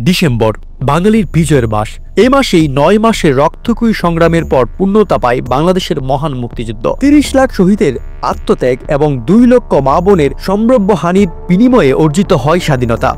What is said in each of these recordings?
December বাঙালির বিজয়ের মাস। এই মাসেই ৯ মাসের রক্তক্ষয়ী সংগ্রামের পর পূর্ণতা পায় বাংলাদেশের মহান মুক্তিযুদ্ধ। ৩০ লাখ শহীদের আত্মত্যাগ এবং ২ লক্ষ মা বোনের সম্ভাব্য হানির বিনিময়ে অর্জিত হয় স্বাধীনতা।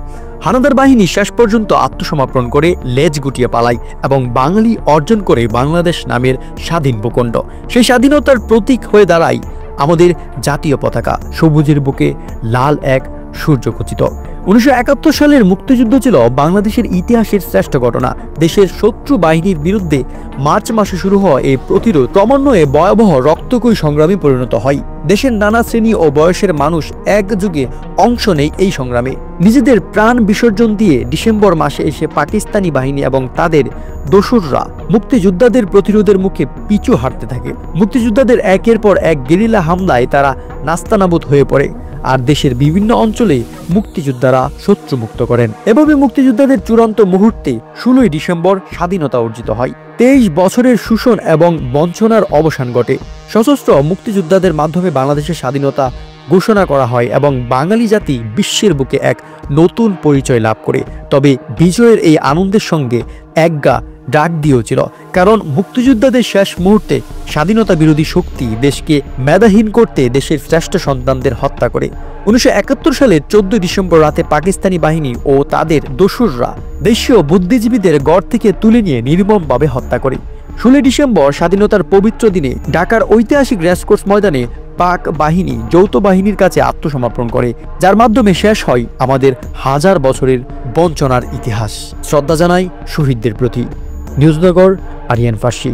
হানাদার বাহিনী শেষ পর্যন্ত আত্মসমর্পণ করে লেজ গুটিয়ে পালায় এবং বাঙালি অর্জন করে বাংলাদেশ নামের স্বাধীন ভূখণ্ড। সেই স্বাধীনতার প্রতীক হয়ে দাঁড়ায় আমাদের জাতীয় পতাকা, সবুজের বুকে লাল এক সূর্যখচিত। ১৯৭১ সালের মুক্তিযুদ্ধ ছিল বাংলাদেশের ইতিহাসের শ্রেষ্ঠ ঘটনা। দেশের শত্রু বাহিনীর বিরুদ্ধে মার্চ মাসে শুরু হওয়া এই প্রতিরোধ ক্রমান্বয়ে ভয়াবহ রক্তক্ষয়ী সংগ্রামে পরিণত হয়। দেশের নানা শ্রেণী ও বয়সের মানুষ একযোগে অংশ নেয় এই সংগ্রামে। নিজেদের প্রাণ বিসর্জন দিয়ে ডিসেম্বর মাসে এসে পাকিস্তানি বাহিনী এবং তাদের দোসররা মুক্তিযোদ্ধাদের প্রতিরোধের মুখে পিছু হাঁটতে থাকে। মুক্তিযোদ্ধাদের একের পর এক গেরিলা হামলায় তারা নাস্তানাবুদ হয়ে পড়ে, আর দেশের বিভিন্ন অঞ্চলে মুক্তিযোদ্ধারা শত্রুমুক্ত করেন। এভাবে মুক্তিযোদ্ধাদের চূড়ান্ত মুহূর্তে ১৬ই ডিসেম্বর স্বাধীনতা অর্জিত হয়। ২৩ বছরের শোষণ এবং বঞ্চনার অবসান ঘটে। সশস্ত্র মুক্তিযোদ্ধাদের মাধ্যমে বাংলাদেশের স্বাধীনতা ঘোষণা করা হয় এবং বাঙালি জাতি বিশ্বের বুকে এক নতুন পরিচয় লাভ করে। তবে বিজয়ের এই আনন্দের সঙ্গে একগা ডাক দিয়েছিল, কারণ মুক্তিযোদ্ধাদের শেষ মুহূর্তে স্বাধীনতা বিরোধী শক্তি দেশকে মেধাহীন করতে দেশের শ্রেষ্ঠ সন্তানদের হত্যা করে। ১৯৭১ সালের ১৪ ডিসেম্বর রাতে পাকিস্তানি বাহিনী ও তাদের দোসররা দেশীয় বুদ্ধিজীবীদের গড় থেকে তুলে নিয়ে নির্মমভাবে হত্যা করে। ১৬ ডিসেম্বর স্বাধীনতার পবিত্র দিনে ঢাকার ঐতিহাসিক রেসকোর্স ময়দানে পাক বাহিনী যৌথ বাহিনীর কাছে আত্মসমর্পণ করে, যার মাধ্যমে শেষ হয় আমাদের হাজার বছরের বঞ্চনার ইতিহাস। শ্রদ্ধা জানাই শহীদদের প্রতি। নিউজনগর, আরিয়ান ফার্সি।